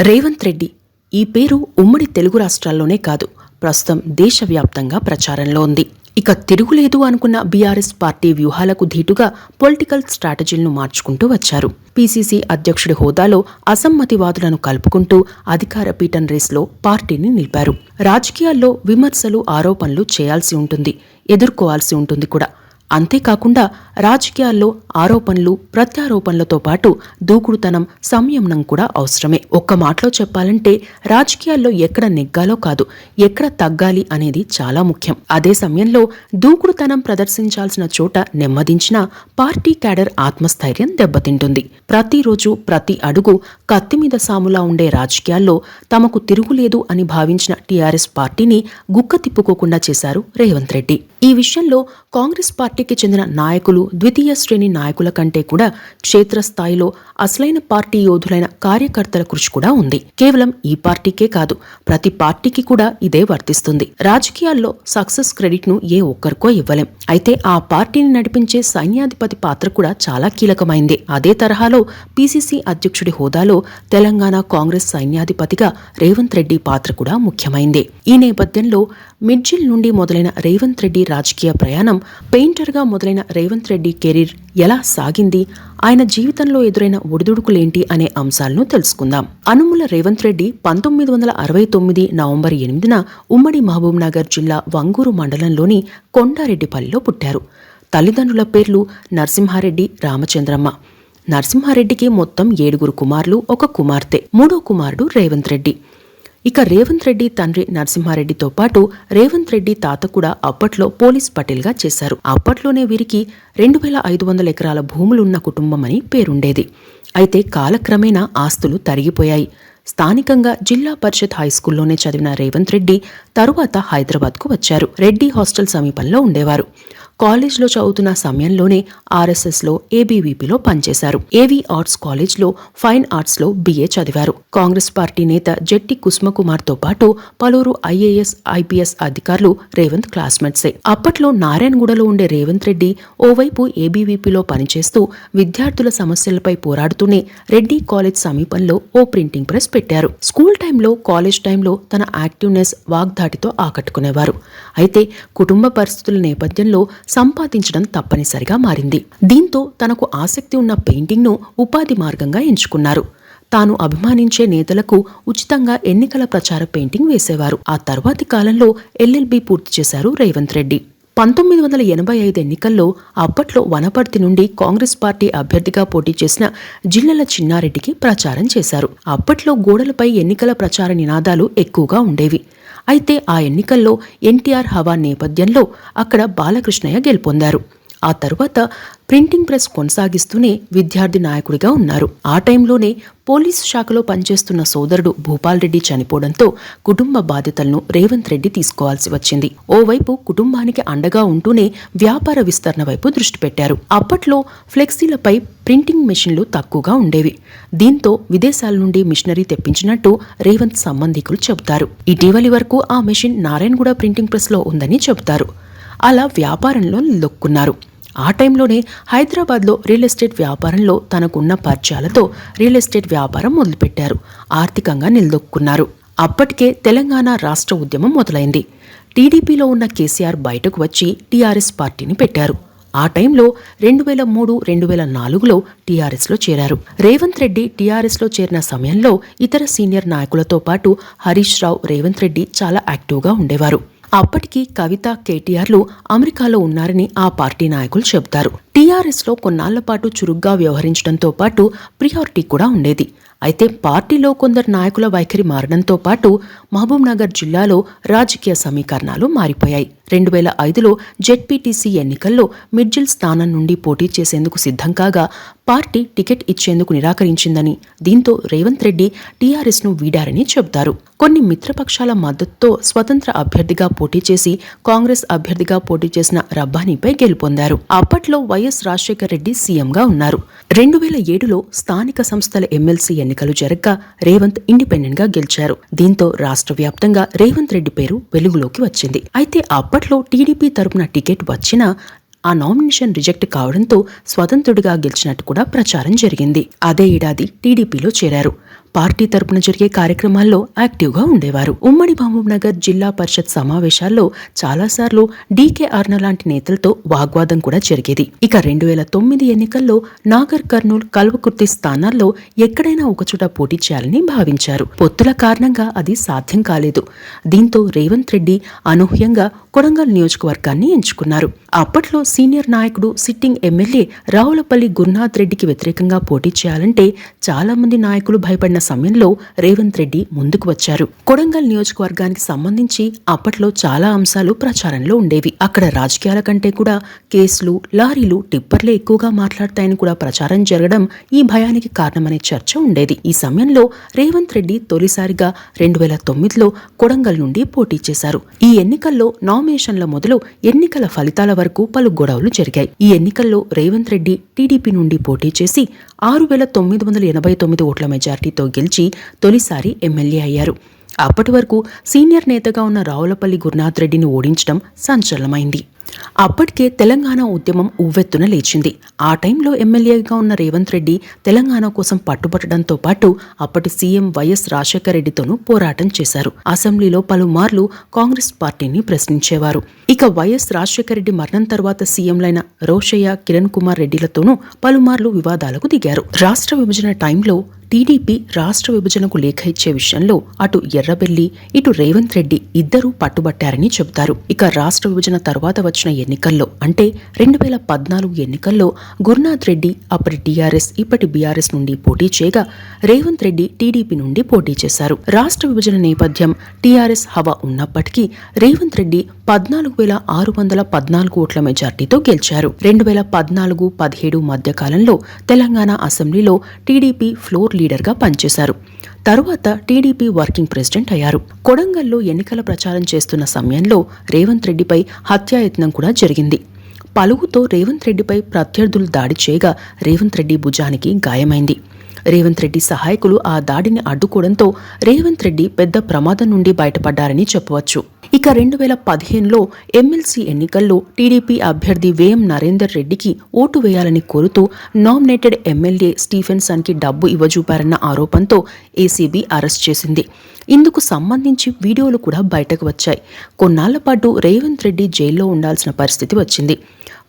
రేవంత్ రెడ్డి ఈ పేరు ఉమ్మడి తెలుగు రాష్ట్రాల్లోనే కాదు, ప్రస్తుతం దేశవ్యాప్తంగా ప్రచారంలో ఉంది. ఇక తిరుగులేదు అనుకున్న బీఆర్ఎస్ పార్టీ వ్యూహాలకు ధీటుగా పొలిటికల్ స్ట్రాటజీలను మార్చుకుంటూ వచ్చారు. పీసీసీ అధ్యక్షుడి హోదాలో అసమ్మతివాదులను కలుపుకుంటూ అధికార పీఠం రేస్లో పార్టీని నిలిపారు. రాజకీయాల్లో విమర్శలు, ఆరోపణలు చేయాల్సి ఉంటుంది, ఎదుర్కోవాల్సి ఉంటుంది కూడా. అంతేకాకుండా రాజకీయాల్లో ఆరోపణలు, ప్రత్యారోపణలతో పాటు దూకుడుతనం, సంయమనం కూడా అవసరమే. ఒక్క మాటలో చెప్పాలంటే రాజకీయాల్లో ఎక్కడ నెగ్గాలో కాదు, ఎక్కడ తగ్గాలి అనేది చాలా ముఖ్యం. అదే సమయంలో దూకుడుతనం ప్రదర్శించాల్సిన చోట నెమ్మదించిన పార్టీ క్యాడర్ ఆత్మస్థైర్యం దెబ్బతింటుంది. ప్రతిరోజు ప్రతి అడుగు కత్తిమీద సాములా ఉండే రాజకీయాల్లో తమకు తిరుగులేదు అని భావించిన టీఆర్ఎస్ పార్టీని గుక్క తిప్పుకోకుండా చేశారు రేవంత్ రెడ్డి. ఈ విషయంలో కాంగ్రెస్ పార్టీకి చెందిన నాయకులు, ద్వితీయ శ్రేణి నాయకుల కంటే కూడా క్షేత్రస్థాయిలో అసలైన పార్టీ యోధులైన కార్యకర్తల కృషి కూడా ఉంది. కేవలం ఈ పార్టీకే కాదు, ప్రతి పార్టీకి కూడా ఇదే వర్తిస్తుంది. రాజకీయాల్లో సక్సెస్ క్రెడిట్ ను ఏ ఒక్కరికో ఇవ్వలేం. అయితే ఆ పార్టీని నడిపించే సైన్యాధిపతి పాత్ర కూడా చాలా కీలకమైందే. అదే తరహాలో పీసీసీ అధ్యక్షుడి హోదాలో తెలంగాణ కాంగ్రెస్ సైన్యాధిపతిగా రేవంత్ రెడ్డి పాత్ర కూడా ముఖ్యమైందే. ఈ నేపథ్యంలో మిడ్జిల్ నుండి మొదలైన రేవంత్ రెడ్డి రాజకీయ ప్రయాణం, పెయింటర్గా మొదలైన రేవంత్ రెడ్డి కెరీర్ ఎలా సాగింది, ఆయన జీవితంలో ఎదురైన ఒడిదుడుకులేంటి అనే అంశాలను తెలుసుకుందాం. అనుముల రేవంత్ రెడ్డి 1969 నవంబర్ 8న ఉమ్మడి మహబూబ్ నగర్ జిల్లా వంగూరు మండలంలోని కొండారెడ్డిపల్లిలో పుట్టారు. తల్లిదండ్రుల పేర్లు నరసింహారెడ్డి, రామచంద్రమ్మ. నరసింహారెడ్డికి మొత్తం 7 కుమారులు, 1 కుమార్తె. మూడో కుమారుడు రేవంత్ రెడ్డి. ఇక రేవంత్ రెడ్డి తండ్రి నరసింహారెడ్డితో పాటు రేవంత్ రెడ్డి తాత కూడా అప్పట్లో పోలీస్ పటేల్గా చేశారు. అప్పట్లోనే వీరికి 2500 ఎకరాల భూములున్న కుటుంబమని పేరుండేది. అయితే కాలక్రమేణా ఆస్తులు తరిగిపోయాయి. స్థానికంగా జిల్లా పరిషత్ హైస్కూల్లోనే చదివిన రేవంత్ రెడ్డి తరువాత హైదరాబాద్కు వచ్చారు. రెడ్డి హాస్టల్ సమీపంలో ఉండేవారు. కాలేజ్లో చదువుతున్న సమయంలోనే ఆర్ఎస్ఎస్లో ఏబీవీపీలో పనిచేశారు. ఏవీ ఆర్ట్స్ కాలేజ్లో ఫైన్ ఆర్ట్స్లో BA చదివారు. కాంగ్రెస్ పార్టీ నేత జెట్టి కుసుమకుమార్తో పాటు పలువురు IAS, IPS అధికారులు రేవంత్ క్లాస్మేట్సే. అప్పట్లో నారాయణగూడలో ఉండే రేవంత్ రెడ్డి ఓవైపు ఏబీవీపీలో పనిచేస్తూ విద్యార్థుల సమస్యలపై పోరాడుతూనే రెడ్డి కాలేజ్ సమీపంలో ఓ ప్రింటింగ్ ప్రెస్ పెట్టారు. స్కూల్ టైంలో, కాలేజ్ టైంలో తన యాక్టివ్నెస్, వాగ్దాటితో ఆకట్టుకునేవారు. అయితే కుటుంబ పరిస్థితుల నేపథ్యంలో సంపాదించడం తప్పనిసరిగా మారింది. దీంతో తనకు ఆసక్తి ఉన్న పెయింటింగ్ను ఉపాధి మార్గంగా ఎంచుకున్నారు. తాను అభిమానించే నేతలకు ఉచితంగా ఎన్నికల ప్రచార పెయింటింగ్ వేసేవారు. ఆ తర్వాతి కాలంలో LLB పూర్తి చేశారు రేవంత్ రెడ్డి. 1985 ఎన్నికల్లో అప్పట్లో వనపర్తి నుండి కాంగ్రెస్ పార్టీ అభ్యర్థిగా పోటీ చేసిన జిల్లెల చిన్నారెడ్డికి ప్రచారం చేశారు. అప్పట్లో గోడలపై ఎన్నికల ప్రచార నినాదాలు ఎక్కువగా ఉండేవి. అయితే ఆ ఎన్నికల్లో NTR హవా నేపథ్యంలో అక్కడ బాలకృష్ణయ్య గెలుపొందారు. ఆ తరువాత ప్రింటింగ్ ప్రెస్ కొనసాగిస్తూనే విద్యార్థి నాయకుడిగా ఉన్నారు. ఆ టైంలోనే పోలీసు శాఖలో పనిచేస్తున్న సోదరుడు భూపాల్ రెడ్డి చనిపోవడంతో కుటుంబ బాధ్యతలను రేవంత్ రెడ్డి తీసుకోవాల్సి వచ్చింది. ఓవైపు కుటుంబానికి అండగా ఉంటూనే వ్యాపార విస్తరణ వైపు దృష్టి పెట్టారు. అప్పట్లో ఫ్లెక్సీలపై ప్రింటింగ్ మెషిన్లు తక్కువగా ఉండేవి. దీంతో విదేశాల నుండి మిషనరీ తెప్పించినట్టు రేవంత్ సంబంధికులు చెబుతారు. ఇటీవలి వరకు ఆ మెషిన్ నారాయణగూడ ప్రింటింగ్ ప్రెస్లో ఉందని చెబుతారు. అలా వ్యాపారంలో నిలదొక్కున్నారు. ఆ టైంలోనే హైదరాబాద్లో రియల్ ఎస్టేట్ వ్యాపారంలో తనకున్న పరిచయాలతో రియల్ ఎస్టేట్ వ్యాపారం మొదలుపెట్టారు. ఆర్థికంగా నిలదొక్కున్నారు. అప్పటికే తెలంగాణ రాష్ట్ర ఉద్యమం మొదలైంది. టీడీపీలో ఉన్న కేసీఆర్ బయటకు వచ్చి టీఆర్ఎస్ పార్టీని పెట్టారు. ఆ టైంలో 2003, 2004లో టీఆర్ఎస్లో చేరారు. రేవంత్ రెడ్డి టీఆర్ఎస్లో చేరిన సమయంలో ఇతర సీనియర్ నాయకులతో పాటు హరీష్ రావు, రేవంత్ రెడ్డి చాలా యాక్టివ్గా ఉండేవారు. అప్పటికి కవిత, కేటీఆర్లు అమెరికాలో ఉన్నారని ఆ పార్టీ నాయకులు చెబుతారు. టీఆర్ఎస్లో కొన్నాళ్ల పాటు చురుగ్గా వ్యవహరించడంతో పాటు ప్రియారిటీ కూడా ఉండేది. అయితే పార్టీలో కొందరు నాయకుల వైఖరి మారడంతో పాటు మహబూబ్ నగర్ జిల్లాలో రాజకీయ సమీకరణాలు మారిపోయాయి. 2005లో జెడ్పీటీసీ ఎన్నికల్లో మిడ్జిల్ స్థానం నుండి పోటీ చేసేందుకు సిద్ధం కాగా పార్టీ టికెట్ ఇచ్చేందుకు నిరాకరించిందని, దీంతో రేవంత్ రెడ్డి టీఆర్ఎస్ను వీడారని చెబుతారు. కొన్ని మిత్రపక్షాల మద్దతుతో స్వతంత్ర అభ్యర్థిగా పోటీ చేసి కాంగ్రెస్ అభ్యర్థిగా పోటీ చేసిన రబ్బానీపై గెలుపొందారు. అప్పట్లో వైఎస్ రాజశేఖర రెడ్డి సీఎంగా ఉన్నారు. 2007లో స్థానిక సంస్థల ఎమ్మెల్సీ ఎన్నికలు జరగ్గా రేవంత్ ఇండిపెండెంట్ గా గెలిచారు. దీంతో రాష్ట్ర వ్యాప్తంగా రేవంత్ రెడ్డి పేరు వెలుగులోకి వచ్చింది. అయితే అప్పట్లో టీడీపీ తరపున టికెట్ వచ్చినా ఆ నామినేషన్ రిజెక్ట్ కావడంతో స్వతంత్రుడిగా గెలిచినట్టు కూడా ప్రచారం జరిగింది. అదే ఏడాది టీడీపీలో చేరారు. పార్టీ తరపున జరిగే కార్యక్రమాల్లో యాక్టివ్గా ఉండేవారు. ఉమ్మడి మహబూబ్నగర్ జిల్లా పరిషత్ సమావేశాల్లో చాలాసార్లు డీకే అర్ణ లాంటి నేతలతో వాగ్వాదం కూడా జరిగేది. ఇక 2009 ఎన్నికల్లో నాగర్ కర్నూల్, కల్వకుర్తి స్థానాల్లో ఎక్కడైనా ఒకచోట పోటీ చేయాలని భావించారు. పొత్తుల కారణంగా అది సాధ్యం కాలేదు. దీంతో రేవంత్ రెడ్డి అనూహ్యంగా కొడంగల్ నియోజకవర్గాన్ని ఎంచుకున్నారు. అప్పట్లో సీనియర్ నాయకుడు, సిట్టింగ్ ఎమ్మెల్యే రావులపల్లి గురునాథ్ రెడ్డికి వ్యతిరేకంగా పోటీ చేయాలంటే చాలా మంది నాయకులు భయపడిన సమయంలో రేవంత్ రెడ్డి ముందుకు వచ్చారు. కొడంగల్ నియోజకవర్గానికి సంబంధించి అప్పట్లో చాలా అంశాలు ప్రచారంలో ఉండేవి. అక్కడ రాజకీయాల కంటే కూడా కేసులు, లారీలు, టిప్పర్లే ఎక్కువగా మాట్లాడతాయని కూడా ప్రచారం జరగడం ఈ భయానికి కారణమనే చర్చ ఉండేది. ఈ సమయంలో రేవంత్ రెడ్డి తొలిసారిగా 2009లో కొడంగల్ నుండి పోటీ చేశారు. ఈ ఎన్నికల్లో నామినేషన్ల మొదలు ఎన్నికల ఫలితాల వరకు పలు గొడవలు జరిగాయి. ఈ ఎన్నికల్లో రేవంత్ రెడ్డి టీడీపీ నుండి పోటీ చేసి 6,989 ఓట్ల మెజార్టీతో గెలిచి తొలిసారి ఎమ్మెల్యే అయ్యారు. అప్పటి వరకు సీనియర్ నేతగా ఉన్న రావులపల్లి గురునాథ్ రెడ్డిని ఓడించడం సంచలనమైంది. అప్పటికే తెలంగాణ ఉద్యమం ఉవ్వెత్తున లేచింది. ఆ టైంలో ఎమ్మెల్యేగా ఉన్న రేవంత్ రెడ్డి తెలంగాణ కోసం పట్టుబట్టడంతో పాటు అప్పటి సీఎం వైఎస్ రాజశేఖర రెడ్డితోనూ పోరాటం చేశారు. అసెంబ్లీలో పలుమార్లు కాంగ్రెస్ పార్టీని ప్రశ్నించేవారు. ఇక వైఎస్ రాజశేఖర రెడ్డి మరణం తర్వాత సీఎంలైన రోషయ్య, కిరణ్ కుమార్ రెడ్డిలతోనూ పలుమార్లు వివాదాలకు దిగారు. రాష్ట్ర విభజన టైంలో టీడీపీ రాష్ట్ర విభజనకు లేఖ ఇచ్చే విషయంలో అటు ఎర్రబెల్లి, ఇటు రేవంత్ రెడ్డి ఇద్దరూ పట్టుబట్టారని చెబుతారు. ఇక రాష్ట్ర విభజన తర్వాత వచ్చిన ఎన్నికల్లో అంటే 2014 ఎన్నికల్లో గురునాథ్ రెడ్డి అప్పటి టీఆర్ఎస్, ఇప్పటి బీఆర్ఎస్ నుండి పోటీ చేయగా రేవంత్ రెడ్డి టీడీపీ నుండి పోటీ చేశారు. రాష్ట్ర విభజన నేపథ్యం, టీఆర్ఎస్ హవా ఉన్నప్పటికీ రేవంత్ రెడ్డి 14,614 ఓట్ల మెజార్టీతో గెలిచారు. 2014-17 మధ్యకాలంలో తెలంగాణ అసెంబ్లీలో టీడీపీ ఫ్లోర్ లీడర్గా పనిచేశారు. తరువాత టీడీపీ వర్కింగ్ ప్రెసిడెంట్ అయ్యారు. కొడంగల్లో ఎన్నికల ప్రచారం చేస్తున్న సమయంలో రేవంత్ రెడ్డిపై హత్యాయత్నం కూడా జరిగింది. పలుగుతో రేవంత్ రెడ్డిపై ప్రత్యర్థులు దాడి చేయగా రేవంత్ రెడ్డి భుజానికి గాయమైంది. రేవంత్ రెడ్డి సహాయకులు ఆ దాడిని అడ్డుకోవడంతో రేవంత్ రెడ్డి పెద్ద ప్రమాదం నుండి బయటపడ్డారని చెప్పవచ్చు. ఇక 2015లో ఎమ్మెల్సీ ఎన్నికల్లో టీడీపీ అభ్యర్థి వేం నరేందర్ రెడ్డికి ఓటు వేయాలని కోరుతూ నామినేటెడ్ ఎమ్మెల్యే స్టీఫెన్సన్కి డబ్బు ఇవ్వజూపారన్న ఆరోపణతో ఏసీబీ అరెస్ట్ చేసింది. ఇందుకు సంబంధించి వీడియోలు కూడా బయటకు వచ్చాయి. కొన్నాళ్ల పాటు రేవంత్ రెడ్డి జైల్లో ఉండాల్సిన పరిస్థితి వచ్చింది.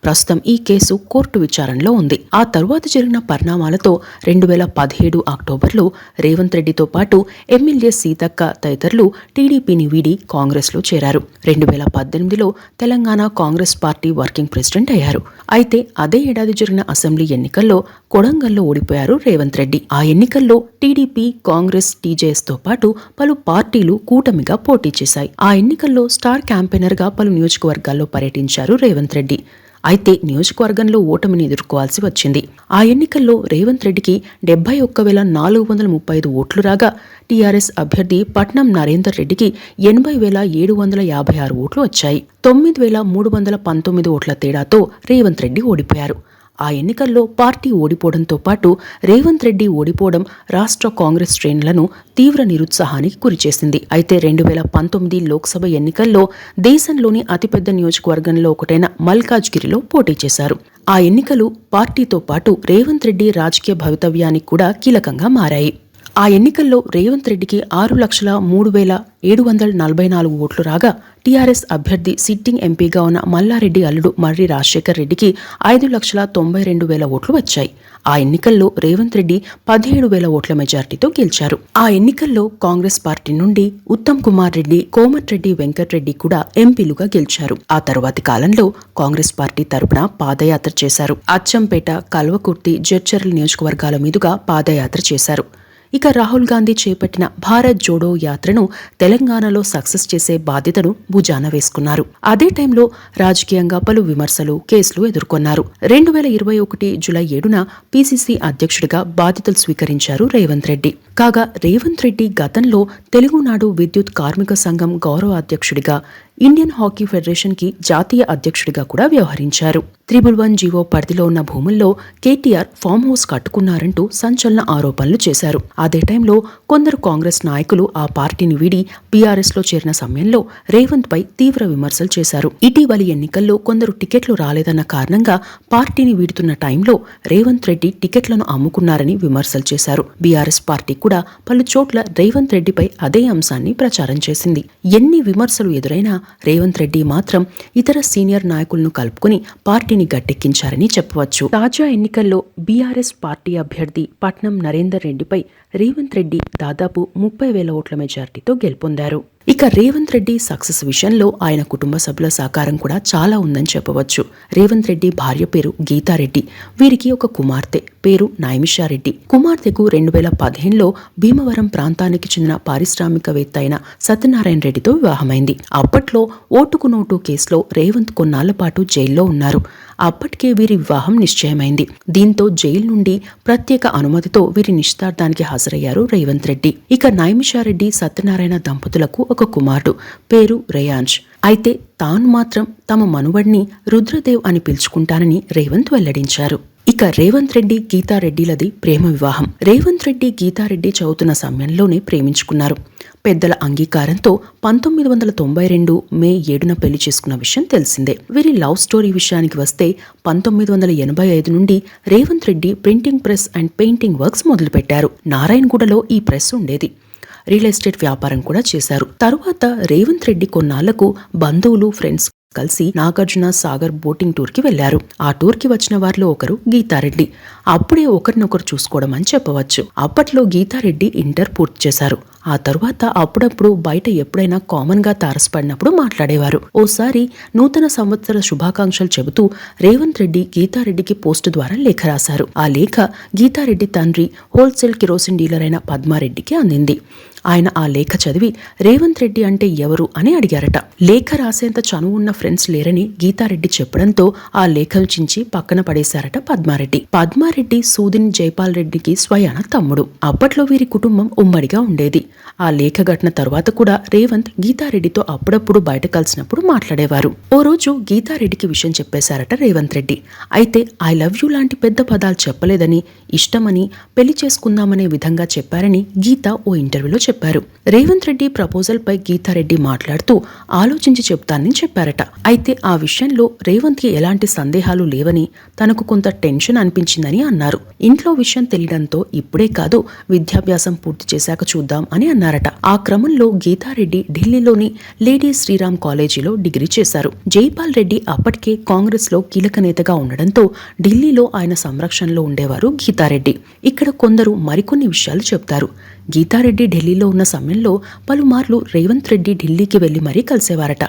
ప్రస్తుతం ఈ కేసు కోర్టు విచారణలో ఉంది. ఆ తరువాత జరిగిన పరిణామాలతో 2017 అక్టోబర్లో రేవంత్ రెడ్డితో పాటు ఎమ్మెల్యే సీతక్క తదితరులు టీడీపీని వీడి కాంగ్రెస్లో చేరారు. 2018లో Telangana Congress party working president అయ్యారు. అయితే అదే ఏడాది జరిగిన అసెంబ్లీ ఎన్నికల్లో కొడంగల్లో ఓడిపోయారు రేవంత్ రెడ్డి. ఆ ఎన్నికల్లో టీడీపీ, కాంగ్రెస్, టీజేఎస్తో పాటు పలు పార్టీలు కూటమిగా పోటీ చేశాయి. ఆ ఎన్నికల్లో స్టార్ క్యాంపెయినర్గా పలు నియోజకవర్గాల్లో పర్యటించారు రేవంత్ రెడ్డి. అయితే నియోజకవర్గంలో ఓటమిని ఎదుర్కోవాల్సి వచ్చింది. ఆ ఎన్నికల్లో రేవంత్ రెడ్డికి 71,435 ఓట్లు రాగా టీఆర్ఎస్ అభ్యర్థి పట్నం నరేందర్ రెడ్డికి 80,756 ఓట్లు వచ్చాయి. 9,319 ఓట్ల తేడాతో రేవంత్ రెడ్డి ఓడిపోయారు. ఆ ఎన్నికల్లో పార్టీ ఓడిపోవడంతో పాటు రేవంత్ రెడ్డి ఓడిపోవడం రాష్ట్ర కాంగ్రెస్ శ్రేణులను తీవ్ర నిరుత్సాహానికి గురిచేసింది. అయితే 2019 లోక్సభ ఎన్నికల్లో దేశంలోని అతిపెద్ద నియోజకవర్గంలో ఒకటైన మల్కాజ్గిరిలో పోటీ చేశారు. ఆ ఎన్నికలు పార్టీతో పాటు రేవంత్ రెడ్డి రాజకీయ భవితవ్యానికి కూడా కీలకంగా మారాయి. ఆ ఎన్నికల్లో రేవంత్ రెడ్డికి 6,03,744 ఓట్లు రాగా టీఆర్ఎస్ అభ్యర్థి సిట్టింగ్ ఎంపీగా ఉన్న మల్లారెడ్డి అల్లుడు మర్రి రాజశేఖర్ రెడ్డికి 5,92,000 ఓట్లు వచ్చాయి. ఆ ఎన్నికల్లో రేవంత్ రెడ్డి 17,000 ఓట్ల మెజార్టీతో గెలిచారు. ఆ ఎన్నికల్లో కాంగ్రెస్ పార్టీ నుండి ఉత్తమ్ కుమార్ రెడ్డి, కోమటిరెడ్డి వెంకటరెడ్డి కూడా ఎంపీలుగా గెలిచారు. ఆ తరువాతి కాలంలో కాంగ్రెస్ పార్టీ తరపున పాదయాత్ర చేశారు. అచ్చంపేట, కల్వకుర్తి, జడ్చర్ల నియోజకవర్గాల మీదుగా పాదయాత్ర చేశారు. ఇక రాహుల్ గాంధీ చేపట్టిన భారత్ జోడో యాత్రను తెలంగాణలో సక్సెస్ చేసే బాధ్యతను భుజాన వేసుకున్నారు. అదే టైంలో రాజకీయంగా పలు విమర్శలు, కేసులు ఎదుర్కొన్నారు. 2021 జూలై 7న పీసీసీ అధ్యక్షుడిగా బాధ్యతలు స్వీకరించారు రేవంత్ రెడ్డి. కాగా రేవంత్ రెడ్డి గతంలో తెలుగునాడు విద్యుత్ కార్మిక సంఘం గౌరవ అధ్యక్షుడిగా, ఇండియన్ హాకీ ఫెడరేషన్ కి జాతీయ అధ్యక్షుడిగా కూడా వ్యవహరించారు. 311 జీవో పరిధిలో ఉన్న భూముల్లో కేటీఆర్ ఫామ్ హౌస్ కట్టుకున్నారంటూ సంచలన ఆరోపణలు చేశారు. అదే టైంలో కొందరు కాంగ్రెస్ నాయకులు ఆ పార్టీని వీడి బీఆర్ఎస్ లో చేరిన సమయంలో రేవంత్ పై తీవ్ర విమర్శలు చేశారు. ఇటీవలి ఎన్నికల్లో కొందరు టికెట్లు రాలేదన్న కారణంగా పార్టీని వీడుతున్న టైంలో రేవంత్ రెడ్డి టికెట్లను అమ్ముకున్నారని విమర్శలు చేశారు. బీఆర్ఎస్ పార్టీ కూడా పలు చోట్ల రేవంత్ రెడ్డిపై అదే అంశాన్ని ప్రచారం చేసింది. ఎన్ని విమర్శలు ఎదురైనా రేవంత్ రెడ్డి మాత్రం ఇతర సీనియర్ నాయకులను కలుపుకుని పార్టీని గట్టెక్కించారని చెప్పవచ్చు. తాజా ఎన్నికల్లో బీఆర్ఎస్ పార్టీ అభ్యర్థి పట్నం నరేందర్ రెడ్డిపై రేవంత్ రెడ్డి దాదాపు 30,000 ఓట్ల మెజార్టీతో గెలుపొందారు. ఇక రేవంత్ రెడ్డి సక్సెస్ విషయంలో ఆయన కుటుంబ సభ్యుల సహకారం కూడా చాలా ఉందని చెప్పవచ్చు. రేవంత్ రెడ్డి భార్య పేరు గీతారెడ్డి. వీరికి ఒక కుమార్తె పేరు నైమిషారెడ్డి. కుమార్తెకు 2015లో భీమవరం ప్రాంతానికి చెందిన పారిశ్రామికవేత్త అయిన సత్యనారాయణ రెడ్డితో వివాహమైంది. అప్పట్లో ఓటుకు నోటు కేసులో రేవంత్ కొన్నాళ్ల పాటు జైల్లో ఉన్నారు. అప్పటికే వీరి వివాహం నిశ్చయమైంది. దీంతో జైలు నుండి ప్రత్యేక అనుమతితో వీరి నిశ్చితార్థానికి హాజరయ్యారు రేవంత్ రెడ్డి. ఇక నైమిషారెడ్డి సత్యనారాయణ దంపతులకు ఒక కుమారుడు పేరు రేయాంష్. అయితే తాను మాత్రం తమ మనువడిని రుద్రదేవ్ అని పిలుచుకుంటానని రేవంత్ వెల్లడించారు. ఇక రేవంత్ రెడ్డి గీతారెడ్డిలది ప్రేమ వివాహం. రేవంత్ రెడ్డి గీతారెడ్డి చదువుతున్న సమయంలోనే ప్రేమించుకున్నారు. పెద్దల అంగీకారంతో 1992 మే 7న పెళ్లి చేసుకున్న విషయం తెలిసిందే. వీరి లవ్ స్టోరీ విషయానికి వస్తే 1985 నుండి Revanth Reddy printing press and painting works మొదలుపెట్టారు. నారాయణగూడలో ఈ ప్రెస్ ఉండేది. రియల్ ఎస్టేట్ వ్యాపారం కూడా చేశారు. తరువాత రేవంత్ రెడ్డి కొన్నాళ్లకు బంధువులు, ఫ్రెండ్స్ కలిసి నాగార్జున సాగర్ బోటింగ్ టూర్ కి వెళ్లారు. ఆ టూర్ కి వచ్చిన వారిలో ఒకరు గీతారెడ్డి. అప్పుడే ఒకరినొకరు చూసుకోవడం అని చెప్పవచ్చు. అప్పట్లో గీతారెడ్డి ఇంటర్ పూర్తి చేశారు. ఆ తరువాత అప్పుడప్పుడు బయట ఎప్పుడైనా కామన్ గా తారసపడినప్పుడు మాట్లాడేవారు. ఓసారి నూతన సంవత్సర శుభాకాంక్షలు చెబుతూ రేవంత్ రెడ్డి గీతారెడ్డికి పోస్టు ద్వారా లేఖ రాశారు. ఆ లేఖ గీతారెడ్డి తండ్రి హోల్సేల్ కిరోసిన్ డీలర్ అయిన పద్మారెడ్డికి అందింది. ఆయన ఆ లేఖ చదివి రేవంత్ రెడ్డి అంటే ఎవరు అని అడిగారట. లేఖ రాసేంత చనువున్న ఫ్రెండ్స్ లేరని గీతారెడ్డి చెప్పడంతో ఆ లేఖలు చించి పక్కన పడేశారట పద్మారెడ్డి. పద్మారెడ్డి సూదిని జైపాల్ రెడ్డికి స్వయాన తమ్ముడు. అప్పట్లో వీరి కుటుంబం ఉమ్మడిగా ఉండేది. ఆ లేఖ ఘటన తరువాత కూడా రేవంత్ గీతారెడ్డితో అప్పుడప్పుడు బయట కలిసినప్పుడు మాట్లాడేవారు. ఓ రోజు గీతారెడ్డికి విషయం చెప్పేశారట రేవంత్ రెడ్డి. అయితే ఐ లవ్ యూ లాంటి పెద్ద పదాలు చెప్పలేదని, ఇష్టమని, పెళ్లి చేసుకుందామనే విధంగా చెప్పారని గీత ఓ ఇంటర్వ్యూలో చెప్పారు. రేవంత్ రెడ్డి ప్రపోజల్ పై గీతారెడ్డి మాట్లాడుతూ ఆలోచించి చెప్తానని చెప్పారట. అయితే ఆ విషయంలో రేవంత్ కి ఎలాంటి సందేహాలు లేవని, తనకు కొంత టెన్షన్ అనిపించిందని అన్నారు. ఇంట్లో విషయం తెలియడంతో ఇప్పుడే కాదు, విద్యాభ్యాసం పూర్తి చేశాక చూద్దాం అని అన్నారట. ఆ క్రమంలో గీతారెడ్డి ఢిల్లీలోని లేడీ శ్రీరామ్ కాలేజీలో డిగ్రీ చేశారు. జైపాల్ రెడ్డి అప్పటికే కాంగ్రెస్ లో కీలక నేతగా ఉండడంతో ఢిల్లీలో ఆయన సంరక్షణలో ఉండేవారు గీతారెడ్డి. ఇక్కడ కొందరు మరికొన్ని విషయాలు చెప్తారు. గీతారెడ్డి ఢిల్లీలో ఉన్న సమయంలో పలుమార్లు రేవంత్ రెడ్డి ఢిల్లీకి వెళ్లి మరీ కలిసేవారట.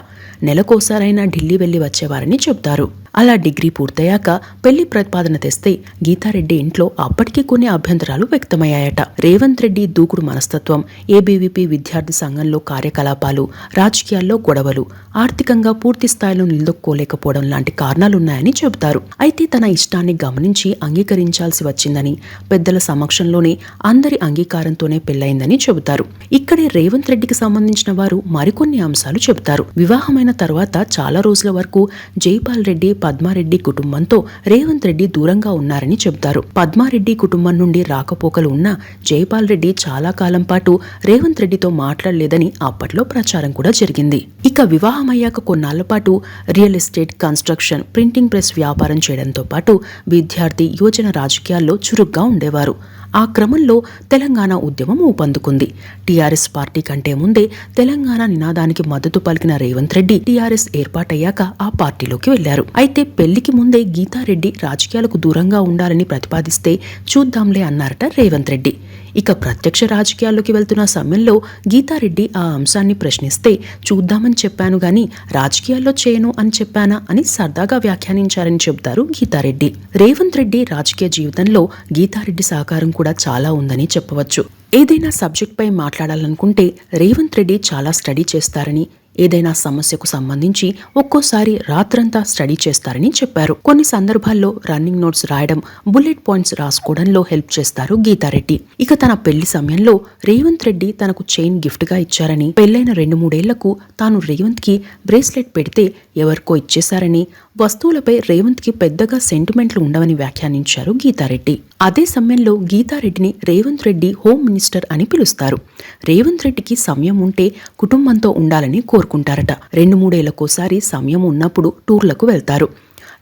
నెలకోసారైనా ఢిల్లీ వెళ్లి వచ్చేవారని చెప్తారు. అలా డిగ్రీ పూర్తయ్యాక పెళ్లి ప్రతిపాదన తెస్తే గీతారెడ్డి ఇంట్లో అప్పటికీ కొన్ని అభ్యంతరాలు వ్యక్తమయ్యాయట. రేవంత్ రెడ్డి దూకుడు మనస్తత్వం, ఏబీవీపీ విద్యార్థి సంఘంలో కార్యకలాపాలు, రాజకీయాల్లో గొడవలు, ఆర్థికంగా పూర్తి స్థాయిలో నిలదొక్కోలేకపోవడం లాంటి కారణాలున్నాయని చెబుతారు. అయితే తన ఇష్టాన్ని గమనించి అంగీకరించాల్సి వచ్చిందని, పెద్దల సమక్షంలోనే అందరి అంగీకారంతోనే పెళ్లైందని చెబుతారు. ఇక్కడే రేవంత్ రెడ్డికి సంబంధించిన వారు మరికొన్ని అంశాలు చెబుతారు. వివాహమైన తర్వాత చాలా రోజుల వరకు జైపాల్ రెడ్డి, పద్మారెడ్డి కుటుంబంతో రేవంత్ రెడ్డి దూరంగా ఉన్నారని చెబుతారు. పద్మారెడ్డి కుటుంబం నుండి రాకపోకలు ఉన్న జైపాల్ రెడ్డి చాలా కాలం పాటు రేవంత్ రెడ్డితో మాట్లాడలేదని అప్పట్లో ప్రచారం కూడా జరిగింది. ఇక వివాహమయ్యాక కొన్నాళ్ల పాటు real estate, construction, printing press వ్యాపారం చేయడంతో పాటు విద్యార్థి, యువజన రాజకీయాల్లో చురుగ్గా ఉండేవారు. ఆ క్రమంలో తెలంగాణ ఉద్యమం ఊపందుకుంది. టీఆర్ఎస్ పార్టీ కంటే ముందే తెలంగాణ నినాదానికి మద్దతు పలికిన రేవంత్ రెడ్డి టీఆర్ఎస్ ఏర్పాటయ్యాక ఆ పార్టీలోకి వెళ్లారు. అయితే పెళ్లికి ముందే గీతారెడ్డి రాజకీయాలకు దూరంగా ఉండాలని ప్రతిపాదిస్తే చూద్దాంలే అన్నారట రేవంత్ రెడ్డి. ఇక ప్రత్యక్ష రాజకీయాల్లోకి వెళ్తున్న సమయంలో గీతారెడ్డి ఆ అంశాన్ని ప్రశ్నిస్తే చూద్దామని చెప్పాను గాని రాజకీయాల్లో చేయను అని చెప్పానా అని సరదాగా వ్యాఖ్యానించారని చెబుతారు గీతారెడ్డి. రేవంత్ రెడ్డి రాజకీయ జీవితంలో గీతారెడ్డి సహకారం కూడా చాలా ఉందని చెప్పవచ్చు. ఏదైనా సబ్జెక్ట్ పై మాట్లాడాలనుకుంటే రేవంత్ రెడ్డి చాలా స్టడీ చేస్తారని, ఏదైనా సమస్యకు సంబంధించి ఒక్కోసారి రాత్రంతా స్టడీ చేస్తారని చెప్పారు. కొన్ని సందర్భాల్లో రన్నింగ్ నోట్స్ రాయడం, బుల్లెట్ పాయింట్స్ రాసుకోవడంలో హెల్ప్ చేస్తారు గీతారెడ్డి. ఇక తన పెళ్లి సమయంలో రేవంత్ రెడ్డి తనకు చైన్ గిఫ్ట్ గా ఇచ్చారని, పెళ్లైన 2-3 ఏళ్లకు తాను రేవంత్ కి బ్రేస్లెట్ పెడితే ఎవరికో ఇచ్చేశారని, వస్తువులపై రేవంత్ కి పెద్దగా సెంటిమెంట్లు ఉండవని వ్యాఖ్యానించారు గీతారెడ్డి. అదే సమయంలో గీతారెడ్డిని రేవంత్ రెడ్డి హోమ్ మినిస్టర్ అని పిలుస్తారు. రేవంత్ రెడ్డికి సమయం ఉంటే కుటుంబంతో ఉండాలని కోరుకుంటారట. 2-3 ఏళ్లకోసారి సమయం ఉన్నప్పుడు టూర్లకు వెళ్తారు.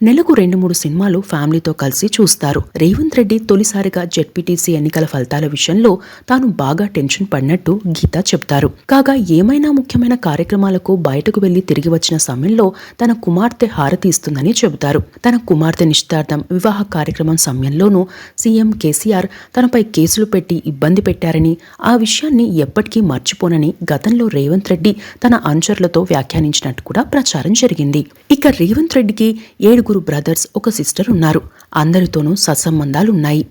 నెలకు 2-3 సినిమాలు ఫ్యామిలీతో కలిసి చూస్తారు. రేవంత్ రెడ్డి తొలిసారిగా జెడ్పీటీసీ ఎన్నికల ఫలితాల విషయంలో తాను బాగా టెన్షన్ పడినట్టు గీత చెప్తారు. కాగా ఏమైనా ముఖ్యమైన కార్యక్రమాలకు బయటకు వెళ్లి తిరిగి వచ్చిన సమయంలో తన కుమార్తె హారతి ఇస్తుందని చెబుతారు. తన కుమార్తె నిశ్చితార్థం, వివాహ కార్యక్రమం సమయంలోనూ సీఎం కేసీఆర్ తనపై కేసులు పెట్టి ఇబ్బంది పెట్టారని, ఆ విషయాన్ని ఎప్పటికీ మర్చిపోనని గతంలో రేవంత్ రెడ్డి తన అనుచరులతో వ్యాఖ్యానించినట్టు కూడా ప్రచారం జరిగింది. ఇక రేవంత్ రెడ్డికి 7 బ్రదర్స్, ఒక సిస్టర్ ఉన్నారు. అందరితోనూ సత్సంబంధాలున్నాయి.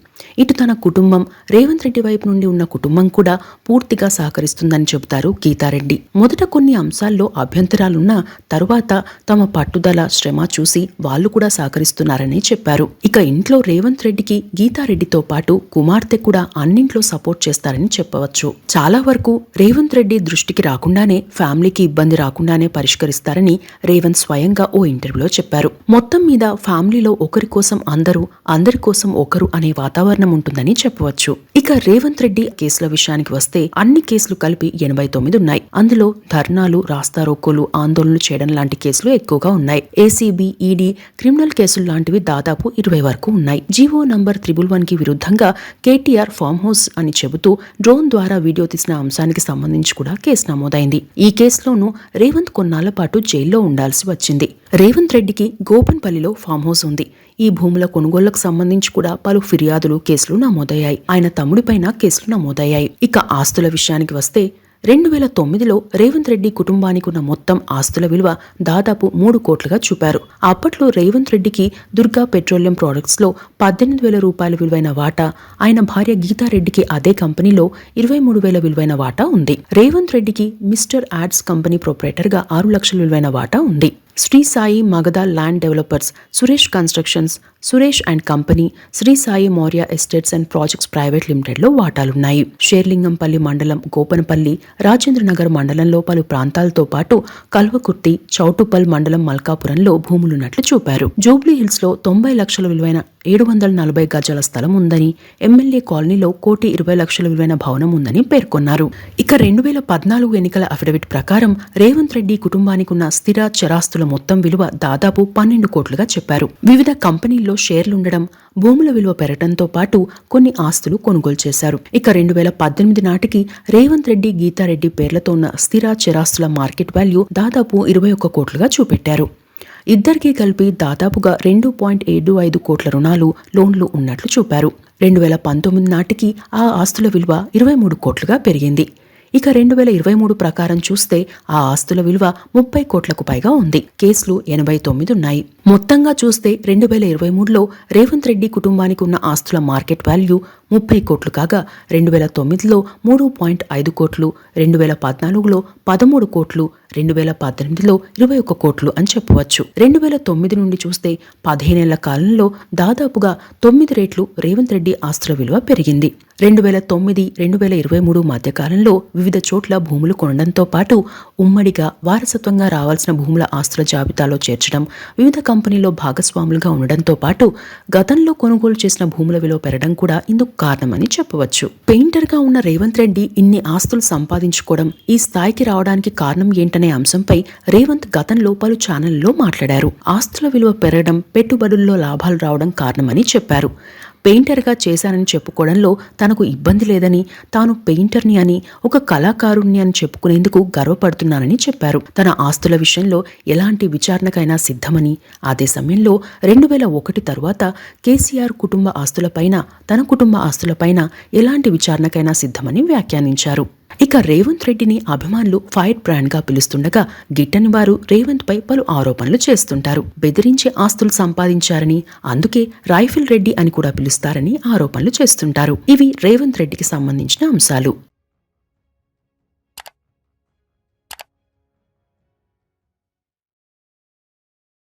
ఇటు తన కుటుంబం, రేవంత్ రెడ్డి వైపు నుండి ఉన్న కుటుంబం కూడా పూర్తిగా సహకరిస్తుందని చెబుతారు గీతారెడ్డి. మొదట కొన్ని అంశాల్లో అభ్యంతరాలున్నా తరువాత తమ పట్టుదల, శ్రమ చూసి వాళ్ళు కూడా సహకరిస్తున్నారని చెప్పారు. ఇక ఇంట్లో రేవంత్ రెడ్డికి గీతారెడ్డితో పాటు కుమార్తె కూడా అన్నింట్లో సపోర్ట్ చేస్తారని చెప్పవచ్చు. చాలా వరకు రేవంత్ రెడ్డి దృష్టికి రాకుండానే, ఫ్యామిలీకి ఇబ్బంది రాకుండానే పరిష్కరిస్తారని రేవంత్ స్వయంగా ఓ ఇంటర్వ్యూలో చెప్పారు. మొత్తం మీద ఫ్యామిలీలో ఒకరి కోసం అందరూ, అందరి కోసం ఒకరు అనే వాతావరణం ఉంటుందని చెప్పవచ్చు. ఇక రేవంత్ రెడ్డి కేసుల విషయానికి వస్తే అన్ని కేసులు కలిపి 89 ఉన్నాయి. అందులో ధర్నాలు, రాస్తారోకోలు, ఆందోళనలు చేయడం లాంటి కేసులు ఎక్కువగా ఉన్నాయి. ఏసీబీ, ఈడీ, క్రిమినల్ కేసులు లాంటివి దాదాపు 20 వరకు ఉన్నాయి. జీవో నంబర్ 111కి విరుద్ధంగా కేటీఆర్ ఫామ్ హౌస్ అని చెబుతూ డ్రోన్ ద్వారా వీడియో తీసిన అంశానికి సంబంధించి కూడా కేసు నమోదైంది. ఈ కేసులోనూ రేవంత్ కొన్నాళ్ల పాటు జైల్లో ఉండాల్సి వచ్చింది. రేవంత్ రెడ్డికి గోపన్పల్లిలో ఫామ్ హౌస్ ఉంది. ఈ భూముల కొనుగోళ్లకు సంబంధించి కూడా పలు ఫిర్యాదులు, కేసులు నమోదయ్యాయి. ఆయన తమ్ముడిపైన కేసులు నమోదయ్యాయి. ఇక ఆస్తుల విషయానికి వస్తే 2009లో రేవంత్ రెడ్డి కుటుంబానికి ఉన్న మొత్తం ఆస్తుల విలువ దాదాపు 3 కోట్లుగా చూపారు. అప్పట్లో రేవంత్ రెడ్డికి దుర్గా పెట్రోలియం ప్రొడక్ట్స్ లో 18,000 రూపాయల విలువైన వాటా, ఆయన భార్య గీతారెడ్డికి అదే కంపెనీలో 23,000 విలువైన వాటా ఉంది. రేవంత్ రెడ్డికి మిస్టర్ యాడ్స్ కంపెనీ ప్రొపరేటర్ గా 6 లక్షల విలువైన వాటా ఉంది. Shri Sai Magadha land developers, Suresh constructions, Suresh and company, Shri Sai Maurya estates and projects private limited లో వాటాలున్నాయి. షేర్లింగంపల్లి మండలం, గోపనపల్లి, రాజేంద్రనగర్ మండలంలో పలు ప్రాంతాలతో పాటు కల్వకుర్తి, చౌటుపల్ మండలం మల్కాపురంలో భూములున్నట్లు చూపారు. జూబ్లీ హిల్స్ లో 90 లక్షల విలువైన 740 గజాల స్థలం ఉందని, ఎమ్మెల్యే కాలనీలో 1,20,00,000 విలువైన భవనం ఉందని పేర్కొన్నారు. ఇక 2014 ఎన్నికల అఫిడవిట్ ప్రకారం రేవంత్ రెడ్డి కుటుంబానికి ఉన్న స్థిర చరాస్తుల మొత్తం విలువ దాదాపు 12 కోట్లుగా చెప్పారు. వివిధ కంపెనీల్లో షేర్లుండడం, భూముల విలువ పెరగడంతో పాటు కొన్ని ఆస్తులు కొనుగోలు చేశారు. ఇక 2018 నాటికి రేవంత్ రెడ్డి, గీతారెడ్డి పేర్లతో ఉన్న స్థిర చరాస్తుల మార్కెట్ వాల్యూ దాదాపు 21 కోట్లుగా చూపెట్టారు. ఇద్దరికీ కలిపి దాదాపుగా 2.75 కోట్ల రుణాలు, లోన్లు ఉన్నట్లు చూపారు. 2019 నాటికి ఆ ఆస్తుల విలువ 23 కోట్లుగా పెరిగింది. ఇక 2023 ప్రకారం చూస్తే ఆ ఆస్తుల విలువ 30 కోట్లకు పైగా ఉంది. కేసులు 89 ఉన్నాయి. మొత్తంగా చూస్తే 2023లో రేవంత్ రెడ్డి కుటుంబానికి ఉన్న ఆస్తుల మార్కెట్ వాల్యూ 30 కోట్లు కాగా 2009లో 3.5 కోట్లు, 2014లో 13 కోట్లు, 2018లో 21 కోట్లు అని చెప్పవచ్చు. 2009 నుండి చూస్తే 15 ఏళ్ల కాలంలో దాదాపుగా 9 రెట్లు రేవంత్ రెడ్డి ఆస్తుల విలువ పెరిగింది. 2009-2023 మధ్య కాలంలో వివిధ చోట్ల భూములు కొనడంతో పాటు ఉమ్మడిగా వారసత్వంగా రావాల్సిన భూముల ఆస్తుల జాబితాలో చేర్చడం, వివిధ కంపెనీల్లో భాగస్వాములుగా ఉండడంతో పాటు గతంలో కొనుగోలు చేసిన భూముల విలువ పెరగడం కూడా ఇందుకు కారణమని చెప్పవచ్చు. పెయింటర్ గా ఉన్న రేవంత్ రెడ్డి ఇన్ని ఆస్తులు సంపాదించుకోవడం, ఈ స్థాయికి రావడానికి కారణం ఏంటనే అంశంపై రేవంత్ గతంలో పలు ఛానళ్లలో మాట్లాడారు. ఆస్తుల విలువ పెరగడం, పెట్టుబడుల్లో లాభాలు రావడం కారణమని చెప్పారు. పెయింటర్గా చేశానని చెప్పుకోవడంలో తనకు ఇబ్బంది లేదని, తాను పెయింటర్ని అని, ఒక కళాకారుణ్ణి అని చెప్పుకునేందుకు గర్వపడుతున్నానని చెప్పారు. తన ఆస్తుల విషయంలో ఎలాంటి విచారణకైనా సిద్ధమని, అదే సమయంలో 2001 తరువాత కేసీఆర్ కుటుంబ ఆస్తులపైన, తన కుటుంబ ఆస్తులపైన ఎలాంటి విచారణకైనా సిద్ధమని వ్యాఖ్యానించారు. ఇక రేవంత్ రెడ్డిని అభిమానులు ఫైర్ బ్రాండ్ గా పిలుస్తుండగా గిట్టని వారు రేవంత్ పై పలు ఆరోపణలు చేస్తుంటారు. బెదిరించి ఆస్తులు సంపాదించారని, అందుకే రైఫిల్ రెడ్డి అని కూడా పిలుస్తారని ఆరోపణలు చేస్తుంటారు. ఇవి రేవంత్ రెడ్డికి సంబంధించిన అంశాలు.